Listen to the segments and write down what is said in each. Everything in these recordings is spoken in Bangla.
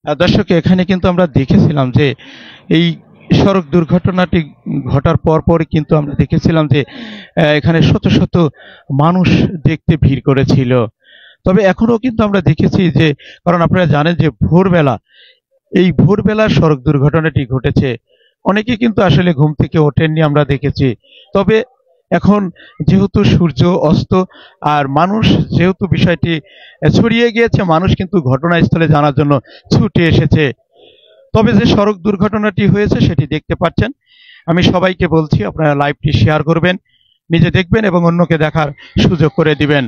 দর্শক, এখানে কিন্তু আমরা দেখেছিলাম যে এই সড়ক দুর্ঘটনাটি ঘটার পর কিন্তু আমরা দেখেছিলাম যে এখানে শত শত মানুষ দেখতে ভিড় করেছিল। তবে এখনো কিন্তু আমরা দেখেছি যে, কারণ আপনারা জানেন যে ভোরবেলা, এই ভোরবেলার সড়ক দুর্ঘটনাটি ঘটেছে। অনেকে কিন্তু আসলে ঘুম থেকে ওঠেননি, আমরা দেখেছি। তবে এখন যেহেতু সূর্য অস্ত আর মানুষ যেহেতু বিষয়টি ছড়িয়ে গিয়েছে, মানুষ কিন্তু ঘটনাস্থলে জানার জন্য ছুটে এসেছে। তবে যে সড়ক দুর্ঘটনাটি হয়েছে সেটি দেখতে পাচ্ছেন। আমি সবাইকে বলছি, আপনারা লাইভটি শেয়ার করবেন, নিজে দেখবেন এবং অন্যকে দেখার সুযোগ করে দিবেন।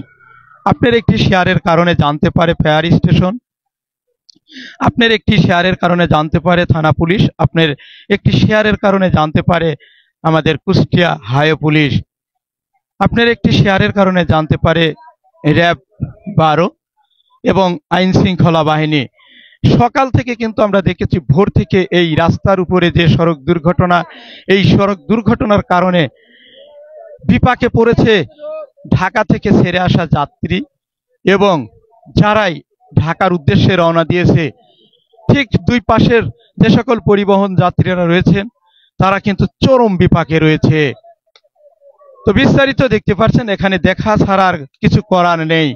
আপনার একটি শেয়ারের কারণে জানতে পারে ফায়ার স্টেশন, আপনার একটি শেয়ারের কারণে জানতে পারে থানা পুলিশ, আপনার একটি শেয়ারের কারণে জানতে পারে আমাদের কুষ্টিয়া হাইওয়ে পুলিশ, আপনার একটি শেয়ারের কারণে জানতে পারে র্যাব 12 এবং আইন শৃঙ্খলা বাহিনী। সকাল থেকে কিন্তু আমরা দেখেছি, ভোর থেকে এই রাস্তার উপরে যে সড়ক দুর্ঘটনা, এই সড়ক দুর্ঘটনার কারণে বিপাকে পড়েছে ঢাকা থেকে ছেড়ে আসা যাত্রী এবং যারাই ঢাকার উদ্দেশ্যে রওনা দিয়েছে। ঠিক দুই পাশের যে সকল পরিবহন যাত্রীরা রয়েছেন তারা কিন্তু চরম বিপাকে রয়েছে। তো বিস্তারিত দেখতে পাচ্ছেন, এখানে দেখা ছাড়া আর কিছু করার নেই।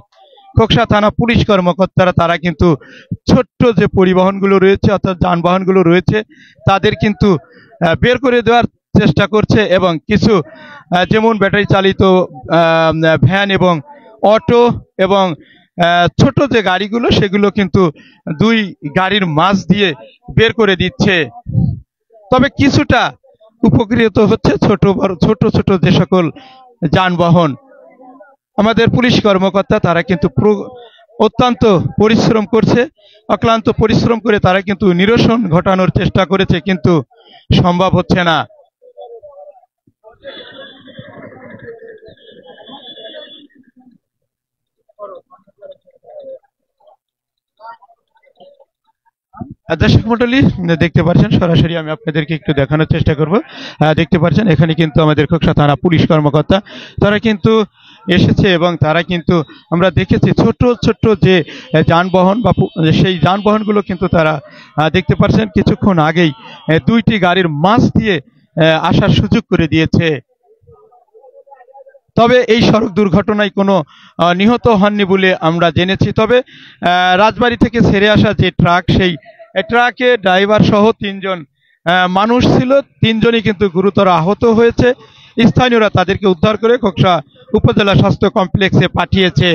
খোকসা থানা পুলিশ কর্মকর্তারা তারা কিন্তু ছোট্ট যে পরিবহনগুলো রয়েছে অর্থাৎ যানবাহনগুলো রয়েছে তাদের কিন্তু বের করে দেওয়ার চেষ্টা করছে এবং কিছু যেমন ব্যাটারি চালিত ভ্যান এবং অটো এবং ছোট যে গাড়িগুলো সেগুলো কিন্তু দুই গাড়ির মাঝ দিয়ে বের করে দিচ্ছে। তবে কিছুটা উপকৃত হচ্ছে ছোট ছোট যে সকল যানবাহন। আমাদের পুলিশ কর্মকর্তা তারা কিন্তু অত্যন্ত পরিশ্রম করছে, অক্লান্ত পরিশ্রম করে তারা কিন্তু নিরসন ঘটানোর চেষ্টা করেছে, কিন্তু সম্ভব হচ্ছে না। দর্শক মন্ডলী, দেখতে পাচ্ছেন সরাসরি আমি আপনাদেরকে একটু দেখানোর চেষ্টা করব। দেখতে পাচ্ছেন এখানে কিন্তু আমাদের খোকসা থানা পুলিশ কর্মকর্তা তারা কিন্তু এসেছে এবং তারা কিন্তু আমরা দেখেছি ছোট ছোট যে যানবাহন বা সেই যানবাহনগুলো কিন্তু তারা দেখতে পাচ্ছেন কিছুক্ষণ আগেই দুইটি গাড়ির মাঝ দিয়ে আসার সুযোগ করে দিয়েছে। তবে এই সড়ক দুর্ঘটনায় কোনো নিহত হননি বলে আমরা জেনেছি। তবে রাজবাড়ী থেকে ছেড়ে আসা যে ট্রাক, সেই ট্রাকে ড্রাইভার সহ তিনজন মানুষ ছিল, তিনজনই কিন্তু গুরুতর আহত হয়েছে। স্থানীয়রা তাদেরকে উদ্ধার করে খোকসা উপজেলা স্বাস্থ্য কমপ্লেক্সে পাঠিয়েছে।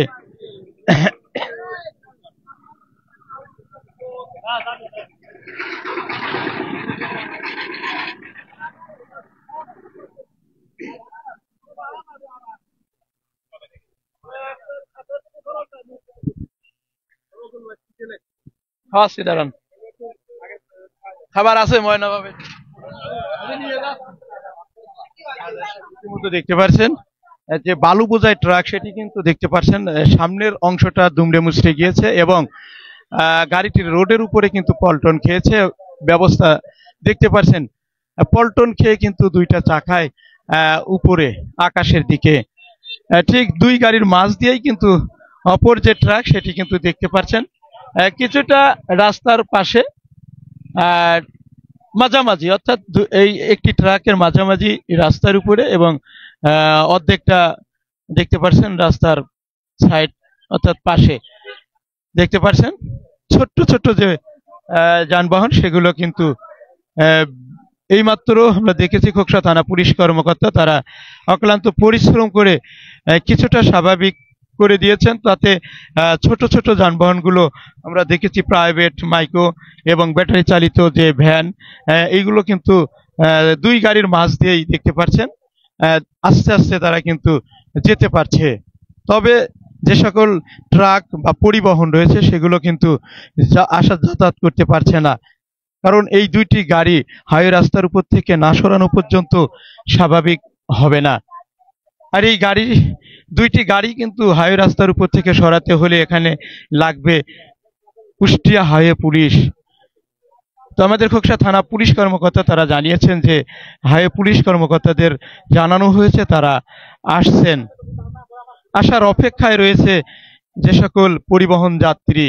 দাঁড়ান, খাবার আছে ময়না পাবে। দেখতে পাচ্ছেন যে বালু বোঝাই ট্রাক, সেটি কিন্তু দেখতে পাচ্ছেন সামনের অংশটা দুমড়ে মুচড়ে গিয়েছে এবং গাড়িটির রোডের উপরে কিন্তু পল্টন খেয়েছে। ব্যবস্থা দেখতে পাচ্ছেন, পল্টন খেয়ে কিন্তু দুইটা চাকায় উপরে আকাশের দিকে, ঠিক দুই গাড়ির মাঝ দিয়েই কিন্তু অপর যে ট্রাক সেটি কিন্তু দেখতে পাচ্ছেন কিছুটা রাস্তার পাশে মাঝামাঝি, অর্থাৎ এই একটি ট্রাকের মাঝামাঝি রাস্তার উপরে এবং অর্ধেকটা দেখতে পাচ্ছেন রাস্তার সাইড অর্থাৎ পাশে দেখতে পাচ্ছেন ছোট্ট ছোট্ট যে যানবাহন সেগুলো কিন্তু এইমাত্র আমরা দেখেছি খোকসা থানা পুলিশ কর্মকর্তা তারা অক্লান্ত পরিশ্রম করে কিছুটা স্বাভাবিক করে দিয়েছেন। তাতে ছোট ছোট যানবাহনগুলো আমরা দেখেছি প্রাইভেট, মাইক্রো এবং ব্যাটারি চালিত যে ভ্যান, এইগুলো কিন্তু দুই গাড়ির মাঝ দিয়েই দেখতে পাচ্ছেন আস্তে আস্তে তারা কিন্তু যেতে পারছে। তবে যে সকল ট্রাক বা পরিবহন রয়েছে সেগুলো কিন্তু যাতায়াত করতে পারছে না, কারণ এই দুইটি গাড়ি হাইওয়ে রাস্তার উপর থেকে না সরানো পর্যন্ত স্বাভাবিক হবে না। আর এই দুইটি গাড়ি কিন্তু হাইওয়ে রাস্তার উপর থেকে সরাতে হলে এখানে লাগবে কুষ্টিয়া হাইওয়ে পুলিশ। তো আমাদের খোকসা থানা পুলিশ কর্মকর্তা তারা জানিয়েছেন যে হাইওয়ে পুলিশ কর্মকর্তাদের জানানো হয়েছে, তারা আসছেন, আসার অপেক্ষায় রয়েছে যে সকল পরিবহন যাত্রী।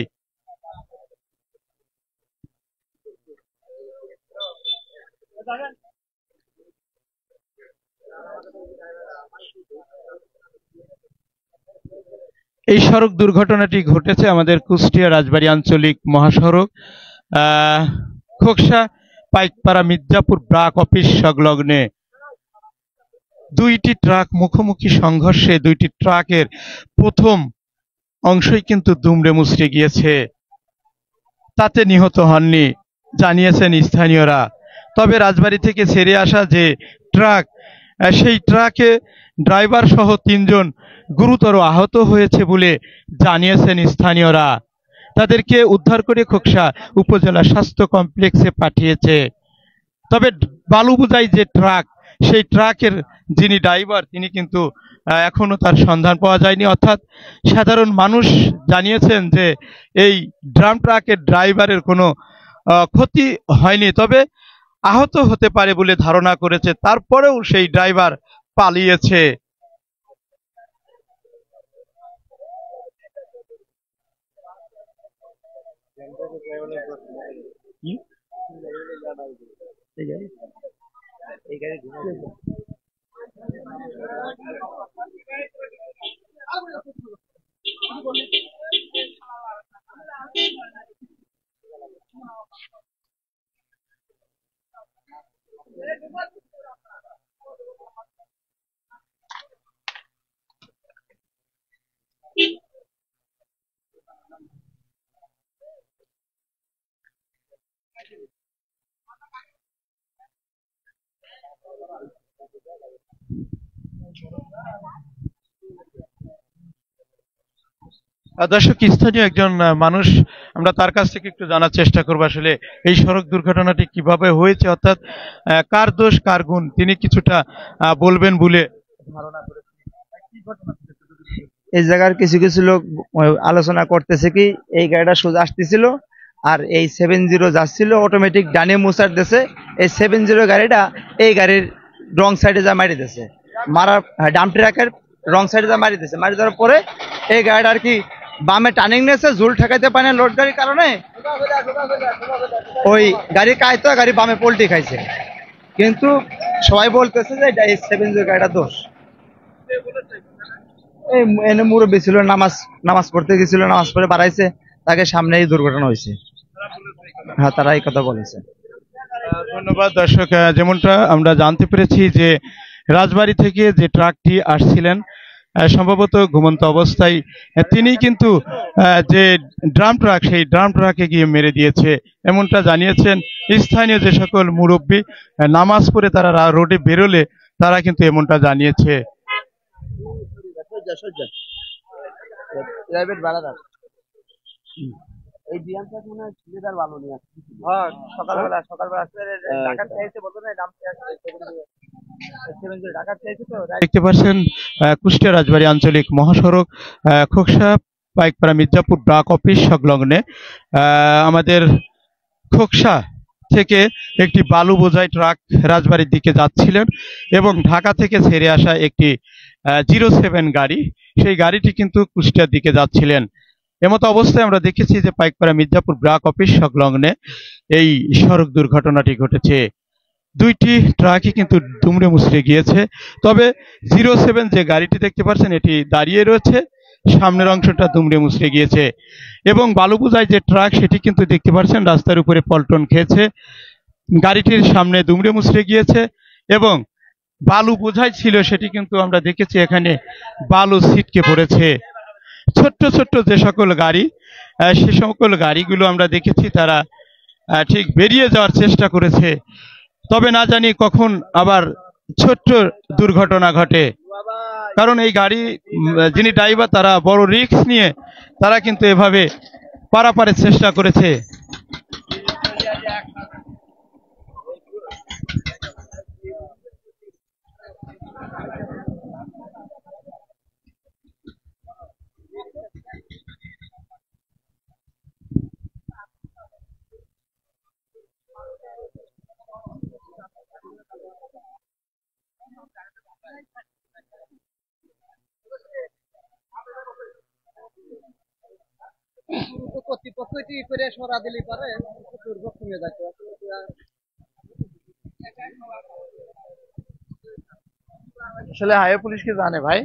এই সড়ক দুর্ঘটনাটি ঘটেছে আমাদের কুষ্টিয়া রাজবাড়ী আঞ্চলিক মহাসড়ক আহ খোকসা পাইকপাড়া মির্জাপুর ব্রাক অফিস সংলগ্নে দুইটি ট্রাক মুখোমুখি সংঘর্ষে দুইটি ট্রাকের প্রথম অংশই কিন্তু দুমড়ে মুচড়ে গিয়েছে। তাতে নিহত হননি জানিয়েছেন স্থানীয়রা। তবে রাজবাড়ী থেকে ছেড়ে আসা যে ট্রাক, সেই ট্রাকে ড্রাইভার সহ তিনজন গুরুতর আহত হয়েছে বলে জানিয়েছেন স্থানীয়রা। তাদেরকে উদ্ধার করে খোকসা উপজেলা স্বাস্থ্য কমপ্লেক্সে পাঠিয়েছে। তবে বালু বোঝাই যে ট্রাক, সেই ট্রাকের যিনি ড্রাইভার তিনি কিন্তু এখনো তার সন্ধান পাওয়া যায়নি। অর্থাৎ সাধারণ মানুষ জানিয়েছেন যে এই ড্রাম ট্রাকের ড্রাইভারের কোনো ক্ষতি হয়নি, তবে আহত হতে পারে বলে ধারণা করেছে। তারপরেও সেই ড্রাইভার পালিয়েছে। দর্শক, স্থানীয় একজন মানুষ, আমরা তার কাছ থেকে একটু জানার চেষ্টা করবো আসলে এই সড়ক দুর্ঘটনাটি কিভাবে হয়েছে, অর্থাৎ কার দোষ কার গুণ তিনি কিছুটা বলবেন বলে ধারণা করেছেন। কি ঘটনা ঘটেছে? এই জায়গার কিছু কিছু লোক আলোচনা করতেছে কি এই গাড়িটা সোজা আসতেছিল আর এই 70 যাচ্ছিল অটোমেটিক ডানে মোচার দেশে, এই 70 গাড়িটা এই গাড়ির রং সাইডে যা মারি দিয়েছে, মারার ডাম্প ট্রাকের রং সাইডে যা মারি দিয়েছে। মারি দেওয়ার পরে এই গাড়িটা আর কি বামে টার্নিং নিয়েছে, ঝুল ঠেকাইতে পারে না লোড গাড়ির কারণে, ওই গাড়ির কায়তো গাড়ি বামে পল্টি খাইছে। কিন্তু সবাই বলতেছে যে এটা এই 70 গাড়িটা দোষ। এই এনে মুরব্বী ছিল, নামাজ নামাজ পড়তে গেছিল, নামাজ পড়ে বাড়াইছে, তাকে সামনে এই দুর্ঘটনা হয়েছে। হ্যাঁ, তারা এই কথা বলেছে। ধন্যবাদ। দর্শক, যেমনটা আমরা জানতে পেরেছি যে রাজবাড়ী থেকে যে ট্রাকটি আসছিলেন সম্ভবত ঘুমন্ত অবস্থায় তিনি কিন্তু যে ড্রাম ট্রাক, সেই ড্রাম ট্রাকে গিয়ে মেরে দিয়েছে এমনটা জানিয়েছেন স্থানীয় যে সকল মুরব্বী। নামাজ পড়ে তারা রোডে বেরোলে তারা কিন্তু এমনটা জানিয়েছে। এই বিয়ানটা মনে হয় ছেলেটার ভালো নিয়ে আসছে। হ্যাঁ, সকালবেলা ঢাকার চাইছে বলতো না নাম ঢাকার চাইছে তো। দেখতে পাচ্ছেন কুষ্টিয়া রাজবাড়ী আঞ্চলিক মহাসড়ক খোকসা পাইকপাড়া মির্জাপুর ব্রাক অফিস সংলগ্নে আমাদের খোকসা থেকে একটি বালু বোঝাই ট্রাক রাজবাড়ির দিকে যাচ্ছিলেন এবং ঢাকা থেকে ছেড়ে আসা একটি 07 গাড়ি, সেই গাড়িটি কিন্তু কুষ্টিয়ার দিকে যাচ্ছিলেন। এমতো অবস্থায় আমরা দেখেছি যে পাইকপাড়া মির্জাপুর ব্রাক অফিস সংলগ্নে এই সড়ক দুর্ঘটনাটি ঘটেছে। দুইটি ট্রাকই কিন্তু দুমড়ে মুচড়ে গিয়েছে। তবে 07 যে গাড়িটি দেখতে পাচ্ছেন এটি দাঁড়িয়ে রয়েছে, সামনের অংশটা দুমড়ে মুচড়ে গিয়েছে এবং বালু বোঝাই যে ট্রাক সেটি কিন্তু দেখতে পাচ্ছেন রাস্তার উপরে পল্টন খেয়েছে, গাড়িটির সামনে দুমড়ে মুচড়ে গিয়েছে এবং বালু বোঝাই ছিল সেটি কিন্তু আমরা দেখেছি এখানে বালু ছিটকে পড়েছে। ছোট্ট ছোট্ট যে সকল গাড়ি, সে সকল গাড়িগুলো আমরা দেখেছি তারা ঠিক বেরিয়ে যাওয়ার চেষ্টা করেছে। তবে না জানি কখন আবার ছোট্ট দুর্ঘটনা ঘটে, কারণ এই গাড়ি যিনি ড্রাইভার তারা বড় রিস্ক নিয়ে তারা কিন্তু এভাবে পারাপারের চেষ্টা করেছে। কর্তৃপক্ষ করে সরা দিলে পারে দুর্ভোগ কমে যাচ্ছে। আসলে হাইওয়ে পুলিশ কি জানে ভাই?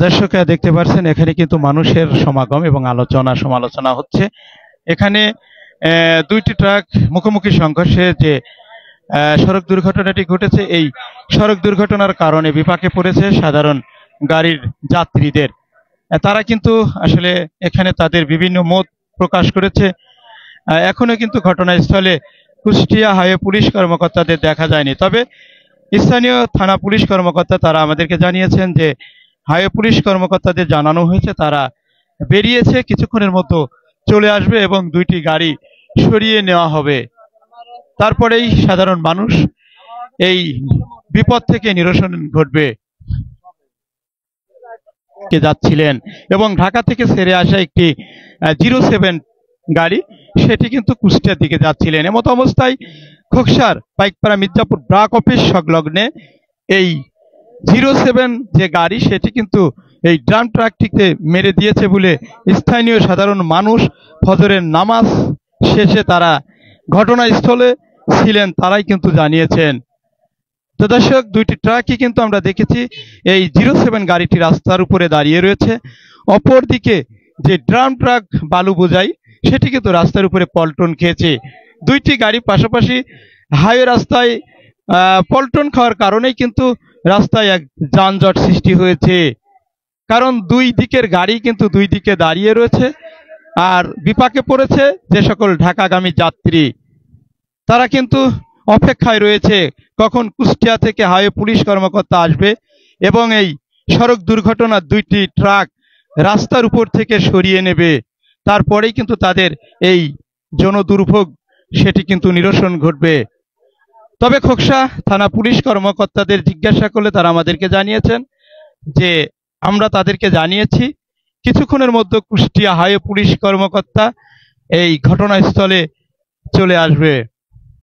দর্শক দেখতে পাচ্ছেন এখানে কিন্তু মানুষের সমাগম এবং আলোচনা সমালোচনা হচ্ছে। এখানে দুইটি ট্রাক মুখোমুখি সংঘর্ষে যে সড়ক দুর্ঘটনাটি ঘটেছে, এই সড়ক দুর্ঘটনার কারণে বিপাকে পড়েছে সাধারণ গাড়ির যাত্রীদের। তারা কিন্তু আসলে এখানে তাদের বিভিন্ন মত প্রকাশ করেছে। এখনো কিন্তু ঘটনাস্থলে কুষ্টিয়া হাইওয়ে পুলিশ কর্মকর্তাদের দেখা যায়নি, তবে স্থানীয় থানা পুলিশ কর্মকর্তা তারা আমাদেরকে জানিয়েছেন যে হাইওয়ে পুলিশ কর্মকর্তাদের জানানো হয়েছে তারা বেরিয়েছে, কিছুক্ষণের মতো চলে আসবে এবং দুইটি গাড়ি সরিয়ে নেওয়া হবে। তারপরেই সাধারণ মানুষ এই বিপদ থেকে নিরসন ঘটবে। যাচ্ছিলেন এবং ঢাকা থেকে ছেড়ে আসা একটি 07 গাড়ি, সেটি কিন্তু কুষ্টিয়ার দিকে যাচ্ছিলেন। এমত অবস্থায় খোকসার পাইকপাড়া মির্জাপুর ব্রাক অফিস সংলগ্নে এই 07 যে গাড়ি সেটি কিন্তু এই ড্রাম ট্রাকটিকে মেরে দিয়েছে বলে স্থানীয় সাধারণ মানুষ ফজরের নামাজ শেষে তারা ঘটনাস্থলে ছিলেন তারাই কিন্তু জানিয়েছেন। তো দর্শক, দুইটি ট্রাকই কিন্তু আমরা দেখেছি এই 07 গাড়িটি রাস্তার উপরে দাঁড়িয়ে রয়েছে, অপরদিকে যে ড্রাম ট্রাক বালু বোঝাই সেটি কিন্তু রাস্তার উপরে পল্টন খেয়েছে। দুইটি গাড়ি পাশাপাশি হাইওয়ে রাস্তায় পল্টন খাওয়ার কারণেই কিন্তু রাস্তায় এক যানজট সৃষ্টি হয়েছে, কারণ দুই দিকের গাড়ি কিন্তু দুই দিকে দাঁড়িয়ে রয়েছে আর বিপাকে পড়েছে যে সকল ঢাকাগামী যাত্রী, তারা কিন্তু অপেক্ষায় রয়েছে কখন কুষ্টিয়া থেকে হাইওয়ে পুলিশ কর্মকর্তা আসবে এবং এই সড়ক দুর্ঘটনার দুইটি ট্রাক রাস্তার উপর থেকে সরিয়ে নেবে। তারপরেই কিন্তু তাদের এই জনদুর্ভোগ সেটি কিন্তু নিরসন ঘটবে। তবে খোকসা থানা পুলিশ কর্মকর্তাদের জিজ্ঞাসা করলে তারা আমাদেরকে জানিয়েছেন যে আমরা তাদেরকে জানিয়েছি কিছুক্ষণের মধ্যে কুষ্টিয়া হাইওয়ে পুলিশ কর্মকর্তা এই ঘটনাস্থলে চলে আসবে।